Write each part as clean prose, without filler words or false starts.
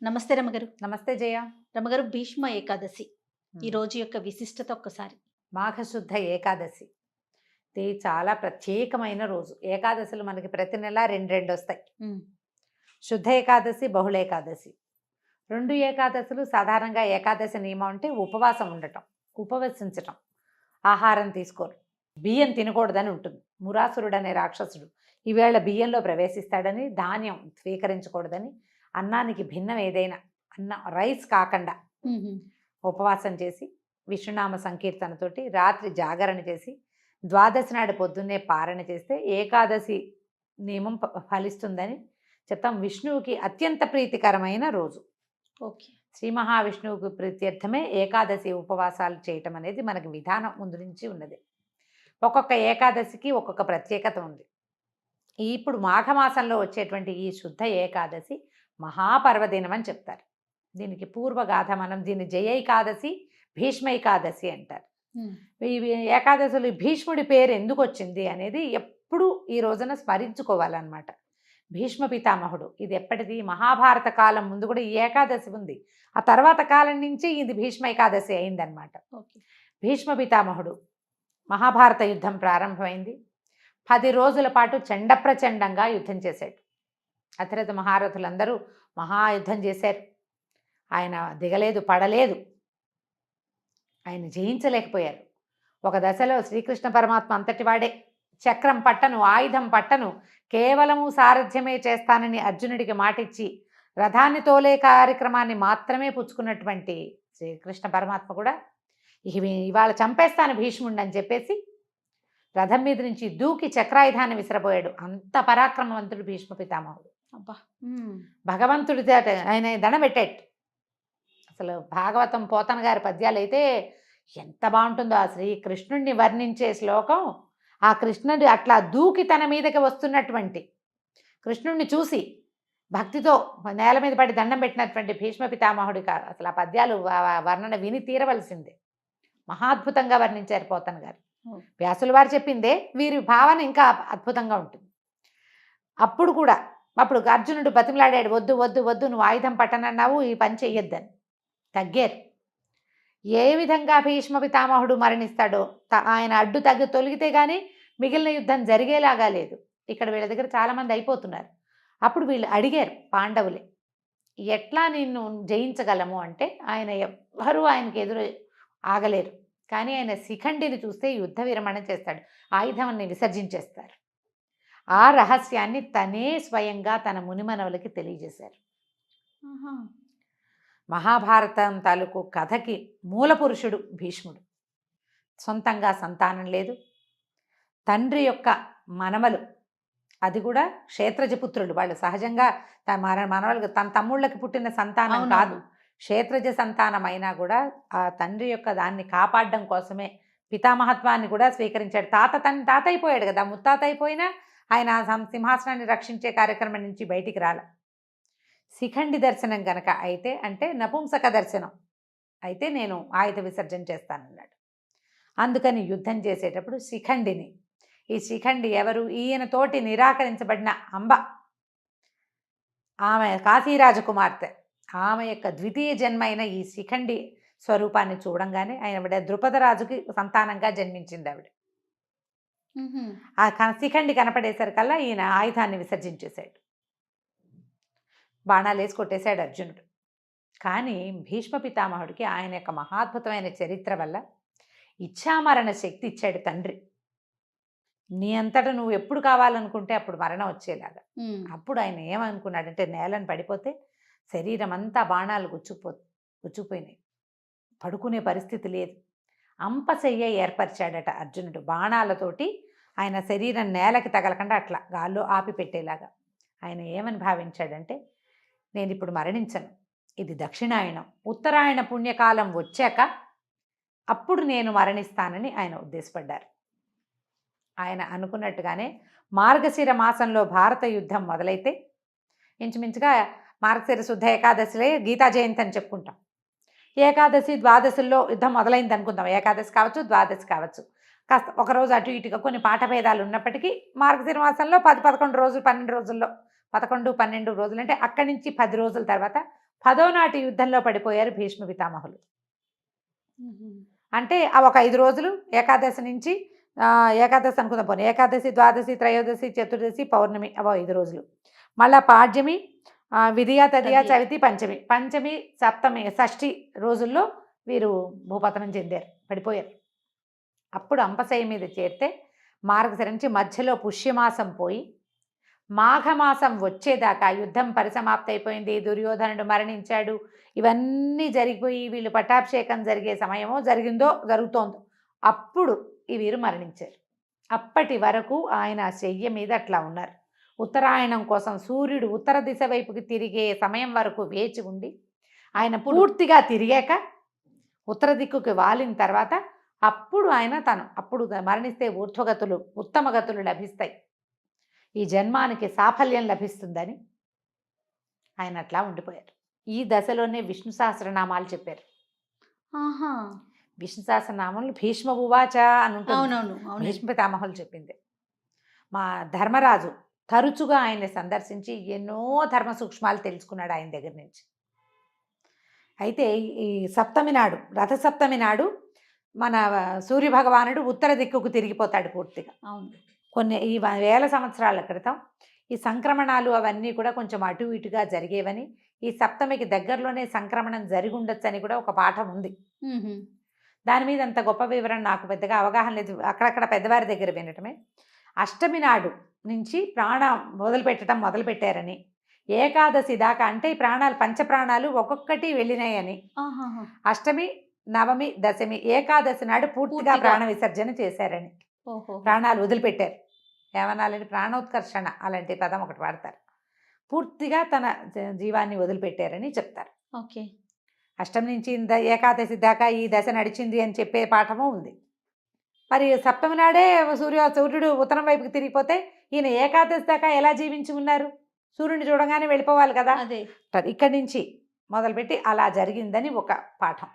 నమస్తే రమగారు. నమస్తే జయ. రమగారు, భీష్మ ఏకాదశి ఈ హ్మ్. రోజు యొక్క విశిష్టత ఒక్కసారి. మాఘశుద్ధ ఏకాదశి. ఇది చాలా ప్రత్యేకమైన రోజు. ఏకాదశులు మనకి ప్రతి నెల 2 వస్తాయి. హ్మ్. శుద్ధ ఏకాదశి, బహుళ ఏకాదశి. 2 ఏకాదశులు సాధారణంగా ఏకాదశి నియమం అంటే ఉపవాసం ఉండటం, ఉపవసించటం, ఆహారం తీసుకోరు, బియ్యం తినకూడదని ఉంటుంది. మురాసురుడు అనే రాక్షసుడు ఈవేళ బియ్యంలో ప్రవేశిస్తాడని, ధాన్యం స్వీకరించకూడదని, అన్నానికి భిన్నం ఏదైనా రైస్ కాకుండా హుహు. ఉపవాసం చేసి విష్ణునామ సంకీర్తనతోటి రాత్రి జాగరణ చేసి ద్వాదశి నాడు పొద్దున్నే పారణ చేస్తే ఏకాదశి నియమం ఫలిస్తుందని చెప్తాం. విష్ణువుకి అత్యంత ప్రీతికరమైన రోజు. ఓకే. శ్రీ మహావిష్ణువుకి ప్రీత్యర్థమే ఏకాదశి ఉపవాసాలు చేయటం అనేది మనకి విధానం ముందు నుంచి ఉన్నది. ఒక్కొక్క ఏకాదశికి ఒక్కొక్క ప్రత్యేకత ఉంది. ఇప్పుడు మాఘమాసంలో వచ్చేటువంటి ఈ శుద్ధ ఏకాదశి మహాపర్వదినం అని చెప్తారు. దీనికి పూర్వగాథ, మనం దీన్ని జయ ఏకాదశి, భీష్మ ఏకాదశి అంటారు. హ్మ్. ఇవి ఏకాదశులు భీష్ముడి పేరు ఎందుకు వచ్చింది అనేది ఎప్పుడు ఈ రోజున స్మరించుకోవాలన్నమాట. భీష్మ పితామహుడు, ఇది ఎప్పటిది, మహాభారత కాలం ముందు కూడా ఈ ఏకాదశి ఉంది. ఆ తర్వాత కాలం నుంచి ఇది భీష్మ ఏకాదశి అయిందనమాట. ఓకే. భీష్మ పితామహుడు, మహాభారత యుద్ధం ప్రారంభమైంది. 10 రోజుల పాటు చండప్రచండంగా యుద్ధం చేశాడు. అతిరథ మహారథులందరూ మహాయుద్ధం చేశారు. ఆయన దిగలేదు, పడలేదు, ఆయన జయించలేకపోయారు. ఒక దశలో శ్రీకృష్ణ పరమాత్మ అంతటి వాడే, చక్రం పట్టను, ఆయుధం పట్టను, కేవలము సారథ్యమే చేస్తానని అర్జునుడికి మాటిచ్చి రథాన్ని తోలే కార్యక్రమాన్ని మాత్రమే పుచ్చుకున్నటువంటి శ్రీకృష్ణ పరమాత్మ కూడా ఇవాళ చంపేస్తాను భీష్ముడిని అని చెప్పేసి రథం మీద నుంచి దూకి చక్రాయుధాన్ని విసిరపోయాడు. అంత పరాక్రమవంతుడు భీష్మ పితామహుడు. అబ్బా! భగవంతుడి ఆయన దండబెట్టాడు. అసలు భాగవతం పోతన గారి పద్యాలు అయితే ఎంత బాగుంటుందో. ఆ శ్రీకృష్ణుడిని వర్ణించే శ్లోకం, ఆ కృష్ణుడి అట్లా దూకి తన మీదకి వస్తున్నటువంటి కృష్ణుడిని చూసి భక్తితో నేల మీద పడి దండం పెట్టినటువంటి భీష్మ పితామహుడి అసలు ఆ పద్యాలు వర్ణన విని తీరవలసిందే. మహాద్భుతంగా వర్ణించారు పోతన గారు. వ్యాసుల వారు చెప్పిందే, వీరి భావన ఇంకా అద్భుతంగా ఉంటుంది. అప్పుడు అర్జునుడు బతిమలాడాడు, వద్దు వద్దు వద్దు, నువ్వు ఆయుధం పట్టనన్నావు, ఈ పని చెయ్యొద్దని. తగ్గారు. ఏ విధంగా భీష్మ పితామహుడు మరణిస్తాడో, ఆయన అడ్డు తొలగితే కానీ మిగిలిన యుద్ధం జరిగేలాగా లేదు. ఇక్కడ వీళ్ళ దగ్గర చాలామంది అయిపోతున్నారు. అప్పుడు వీళ్ళు అడిగారు పాండవులే, ఎట్లా నిన్ను జయించగలము అంటే, ఆయన ఎవ్వరూ ఆయనకి ఎదురు ఆగలేరు. కానీ ఆయన శిఖండిని చూస్తే యుద్ధ విరమణ చేస్తాడు, ఆయుధాన్ని విసర్జించేస్తారు. ఆ రహస్యాన్ని తనే స్వయంగా తన మునిమనవులకి తెలియజేశారు. మహాభారతం తాలూకు కథకి మూల పురుషుడు భీష్ముడు. సొంతంగా సంతానం లేదు. తండ్రి యొక్క మనమలు, అది కూడా క్షేత్రజపుత్రులు. వాళ్ళు సహజంగా మనవలకు, తన తమ్ముళ్ళకి పుట్టిన సంతానం కాదు, క్షేత్రజ సంతానం అయినా కూడా ఆ తండ్రి యొక్క దాన్ని కాపాడడం కోసమే పితామహత్వాన్ని కూడా స్వీకరించాడు. తాత అయిపోయాడు కదా, ముత్తాత అయిపోయినా ఆయన సింహాసనాన్ని రక్షించే కార్యక్రమం నుంచి బయటికి రాల. శిఖండి దర్శనం గనక అయితే, అంటే నపుంసక దర్శనం అయితే నేను ఆయుధ విసర్జన చేస్తానన్నాడు. అందుకని యుద్ధం చేసేటప్పుడు శిఖండిని, ఈ శిఖండి ఎవరు, ఈయనతోటి నిరాకరించబడిన అంబ, ఆమె కాశీరాజకుమార్తె, ఆమె యొక్క ద్వితీయ జన్మ అయిన ఈ శిఖండి స్వరూపాన్ని చూడంగానే ఆయన ద్రుపదరాజుకి సంతానంగా జన్మించింది ఆవిడ. ఆ శిఖండి కనపడేసరికల్లా ఈయన ఆయుధాన్ని విసర్జించేశాడు, బాణాలు వేసి కొట్టేశాడు అర్జునుడు. కానీ భీష్మ పితామహుడికి ఆయన యొక్క మహాద్భుతమైన చరిత్ర వల్ల ఇచ్ఛామరణ శక్తి ఇచ్చాడు తండ్రి. నీ అంతటా నువ్వు ఎప్పుడు కావాలనుకుంటే అప్పుడు మరణం వచ్చేలాగా. అప్పుడు ఆయన ఏమనుకున్నాడంటే, నేలను పడిపోతే శరీరం అంతా బాణాలు గుచ్చుకుపోయినాయి, పడుకునే పరిస్థితి లేదు. అంపశయ్య ఏర్పరిచాడట అర్జునుడు. బాణాలతోటి ఆయన శరీరం నేలకి తగలకుండా అట్లా గాల్లో ఆపి పెట్టేలాగా. ఆయన ఏమని భావించాడంటే, నేను ఇప్పుడు మరణించను, ఇది దక్షిణాయనం, ఉత్తరాయణ పుణ్యకాలం వచ్చాక అప్పుడు నేను మరణిస్తానని ఆయన ఉద్దేశపడ్డారు. ఆయన అనుకున్నట్టుగానే మార్గశిర మాసంలో భారత యుద్ధం మొదలైతే, ఇంచుమించుగా మార్గశిర శుద్ధ ఏకాదశిలే గీతా జయంతి అని చెప్పుకుంటాం. ఏకాదశి ద్వాదశుల్లో యుద్ధం మొదలైంది అనుకుందాం. ఏకాదశి కావచ్చు, ద్వాదశి కావచ్చు, కాస్త ఒకరోజు అటు ఇటుగా కొన్ని పాఠభేదాలు ఉన్నప్పటికీ మార్గశిర మాసంలో 10-11 రోజులు, 12 రోజుల్లో 11-12 రోజులు అంటే అక్కడి నుంచి 10 రోజుల తర్వాత 10వ నాటి యుద్ధంలో పడిపోయారు భీష్మ పితామహులు. అంటే ఆ ఒక 5 రోజులు ఏకాదశి నుంచి ఏకాదశి అనుకుందాం పోనీ, ఏకాదశి, ద్వాదశి, త్రయోదశి, చతుర్దశి, పౌర్ణమి, అవో 5 రోజులు. మళ్ళా పాడ్యమి, విధియ, తదియ, తదియ. చవితి, పంచమి, పంచమి, సప్తమి, షష్ఠి రోజుల్లో వీరు భూపతనం చెందారు, పడిపోయారు. అప్పుడు అంపశయ్య మీద చేరితే మార్గశిర నుంచి మధ్యలో పుష్యమాసం పోయి మాఘమాసం వచ్చేదాకా యుద్ధం పరిసమాప్తి అయిపోయింది, దుర్యోధనుడు మరణించాడు, ఇవన్నీ జరిగిపోయి వీళ్ళు పట్టాభిషేకం జరిగే సమయమో జరుగుతోందో అప్పుడు ఈ వీరు మరణించారు. అప్పటి వరకు ఆయన శయ్య మీద అట్లా ఉన్నారు. ఉత్తరాయణం కోసం సూర్యుడు ఉత్తర దిశ వైపుకి తిరిగే సమయం వరకు వేచి ఉండి ఆయన పూర్తిగా తిరిగాక ఉత్తర దిక్కుకి వాలిన తర్వాత అప్పుడు ఆయన అప్పుడు మరణిస్తే ఊర్ధ్వగతులు, ఉత్తమ గతులు లభిస్తాయి, ఈ జన్మానికి సాఫల్యం లభిస్తుందని ఆయన అట్లా ఉండిపోయారు. ఈ దశలోనే విష్ణు సహస్రనామాలు చెప్పారు. ఆహా, విష్ణు సహస్రనామాలు భీష్మ ఉవాచ అని ఉంటుంది. అవునవును, భీష్మ పితామహులు చెప్పింది. మా ధర్మరాజు తరచుగా ఆయన్ని సందర్శించి ఎన్నో ధర్మ సూక్ష్మాలు తెలుసుకున్నాడు ఆయన దగ్గర నుంచి. అయితే ఈ సప్తమి నాడు, రథసప్తమి నాడు మన సూర్యభగవానుడు ఉత్తర దిక్కుకు తిరిగిపోతాడు పూర్తిగా. అవును. కొన్ని ఈ వేల సంవత్సరాల క్రితం ఈ సంక్రమణాలు అవన్నీ కూడా కొంచెం అటు ఇటుగా జరిగేవని, ఈ సప్తమికి దగ్గరలోనే సంక్రమణం జరిగి ఉండొచ్చు అని కూడా ఒక పాఠం ఉంది. దాని మీద అంత గొప్ప వివరణ నాకు పెద్దగా అవగాహన లేదు, అక్కడక్కడ పెద్దవారి దగ్గర వినటమే. అష్టమి నాడు నుంచి ప్రాణం మొదలుపెట్టారని, ఏకాదశి దాకా అంటే ఈ ప్రాణాలు పంచప్రాణాలు ఒక్కొక్కటి వెళ్ళినాయని, అష్టమి, నవమి, దశమి, ఏకాదశి నాడు పూర్తిగా ప్రాణ విసర్జన చేశారని, ప్రాణాలు వదిలిపెట్టారు. ఏమనాలని, ప్రాణోత్కర్షణ అలాంటి పదం ఒకటి వాడతారు. పూర్తిగా తన జీవాన్ని వదిలిపెట్టారని చెప్తారు. ఓకే. అష్టమి నుంచి ఏకాదశి దాకా ఈ దశ నడిచింది అని చెప్పే పాఠము ఉంది. మరి సప్తమి నాడే సూర్యుడు ఉత్తరం వైపుకి తిరిగిపోతే ఈయన ఏకాదశి దాకా ఎలా జీవించి ఉన్నారు? సూర్యుడిని చూడగానే వెళ్ళిపోవాలి కదా. ఇక్కడి నుంచి మొదలుపెట్టి అలా జరిగిందని ఒక పాఠం.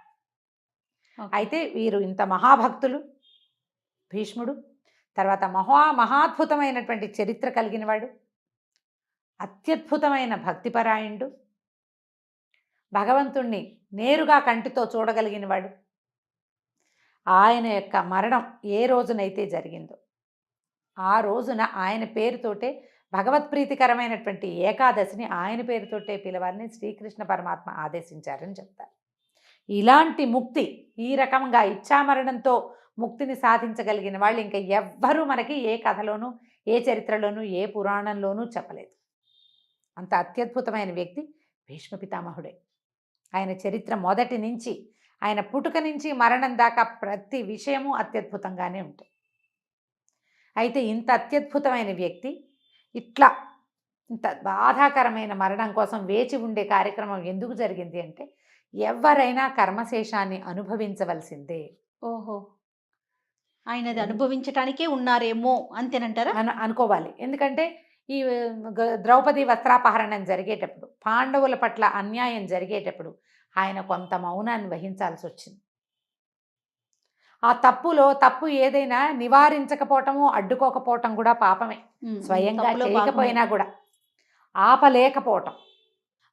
అయితే వీరు ఇంత మహాభక్తులు భీష్ముడు, తర్వాత మహాద్భుతమైనటువంటి చరిత్ర కలిగినవాడు, అత్యద్భుతమైన భక్తిపరాయణుడు, భగవంతుణ్ణి నేరుగా కంటితో చూడగలిగినవాడు. ఆయన యొక్క మరణం ఏ రోజునైతే జరిగిందో ఆ రోజున ఆయన పేరుతోటే భగవత్ప్రీతికరమైనటువంటి ఏకాదశిని ఆయన పేరుతోటే పిలవాలని శ్రీకృష్ణ పరమాత్మ ఆదేశించారని చెప్తారు. ఇలాంటి ముక్తి, ఈ రకంగా ఇచ్ఛామరణంతో ముక్తిని సాధించగలిగిన వాళ్ళు ఇంకా ఎవ్వరూ మనకి ఏ కథలోనూ, ఏ చరిత్రలోనూ, ఏ పురాణంలోనూ చెప్పలేదు. అంత అత్యద్భుతమైన వ్యక్తి భీష్మ పితామహుడే. ఆయన చరిత్ర మొదటి నుంచి, ఆయన పుట్టుక నుంచి మరణం దాకా ప్రతి విషయము అత్యద్భుతంగానే ఉంటుంది. అయితే ఇంత అత్యద్భుతమైన వ్యక్తి ఇంత బాధాకరమైన మరణం కోసం వేచి ఉండే కార్యక్రమం ఎందుకు జరిగింది అంటే, ఎవరైనా కర్మశేషాన్ని అనుభవించవలసిందే. ఓహో, ఆయనది అనుభవించటానికే ఉన్నారేమో అంతేనంటారా? అనుకోవాలి. ఎందుకంటే ఈ ద్రౌపది వస్త్రాపహరణం జరిగేటప్పుడు, పాండవుల పట్ల అన్యాయం జరిగేటప్పుడు ఆయన కొంత మౌనాన్ని వహించాల్సి వచ్చింది. ఆ తప్పు ఏదైనా నివారించకపోవటము, అడ్డుకోకపోవటం కూడా పాపమే. స్వయంగా చేయకపోయినా కూడా ఆపలేకపోవటం,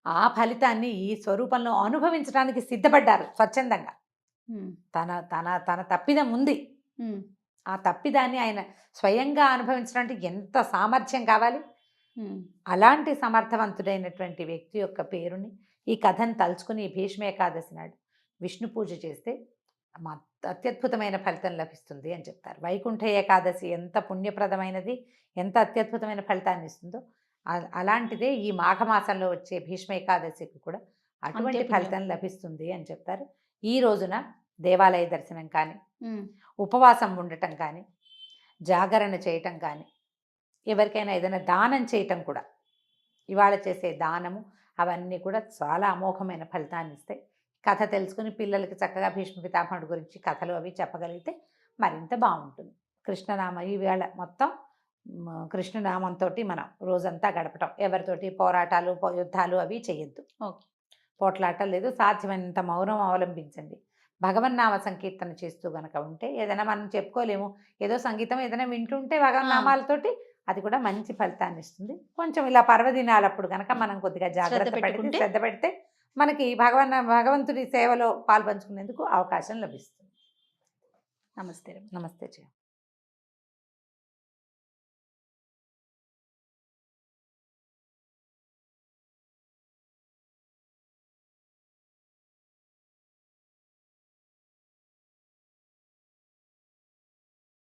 ఆ ఫలితాన్ని ఈ స్వరూపంలో అనుభవించడానికి సిద్ధపడ్డారు స్వచ్ఛందంగా. తన తప్పిదం ఉంది, ఆ తప్పిదాన్ని ఆయన స్వయంగా అనుభవించడానికి ఎంత సామర్థ్యం కావాలి. అలాంటి సమర్థవంతుడైనటువంటి వ్యక్తి యొక్క పేరుని, ఈ కథను తలుచుకుని భీష్మ ఏకాదశి నాడు విష్ణు పూజ చేస్తే అత్యద్భుతమైన ఫలితం లభిస్తుంది అని చెప్తారు. వైకుంఠ ఏకాదశి ఎంత పుణ్యప్రదమైనది, ఎంత అత్యద్భుతమైన ఫలితాన్ని ఇస్తుందో అలాంటిదే ఈ మాఘమాసంలో వచ్చే భీష్మ ఏకాదశికి కూడా అటువంటి ఫలితం లభిస్తుంది అని చెప్తారు. ఈ రోజున దేవాలయ దర్శనం కానీ, ఉపవాసం ఉండటం కానీ, జాగరణ చేయటం కానీ, ఎవరికైనా ఏదైనా దానం చేయటం కూడా, ఇవాళ చేసే దానము అవన్నీ కూడా చాలా అమోఘమైన ఫలితాన్ని ఇస్తాయి. కథ తెలుసుకుని పిల్లలకి చక్కగా భీష్మ పితామహుడి గురించి కథలు అవి చెప్పగలిగితే మరింత బాగుంటుంది. కృష్ణనామ ఈవేళ మొత్తం కృష్ణనామంతో మనం రోజంతా గడపటం, ఎవరితోటి పోరాటాలు యుద్ధాలు అవి చేయొద్దు. పోట్లాటలు లేదు, సాధ్యమైనంత మౌనం అవలంబించండి. భగవన్నామ సంకీర్తన చేస్తూ గనక ఉంటే, ఏదైనా మనం చెప్పుకోలేము, ఏదో సంగీతం ఏదైనా వింటుంటే భగవన్నామాలతోటి అది కూడా మంచి ఫలితాన్ని ఇస్తుంది. కొంచెం ఇలా పర్వదినాలప్పుడు కనుక మనం కొద్దిగా జాగ్రత్త శ్రద్ధ పెడితే మనకి భగవంతుడి సేవలో పాల్పంచుకునేందుకు అవకాశం లభిస్తుంది. నమస్తే రమ్య. నమస్తే జయ.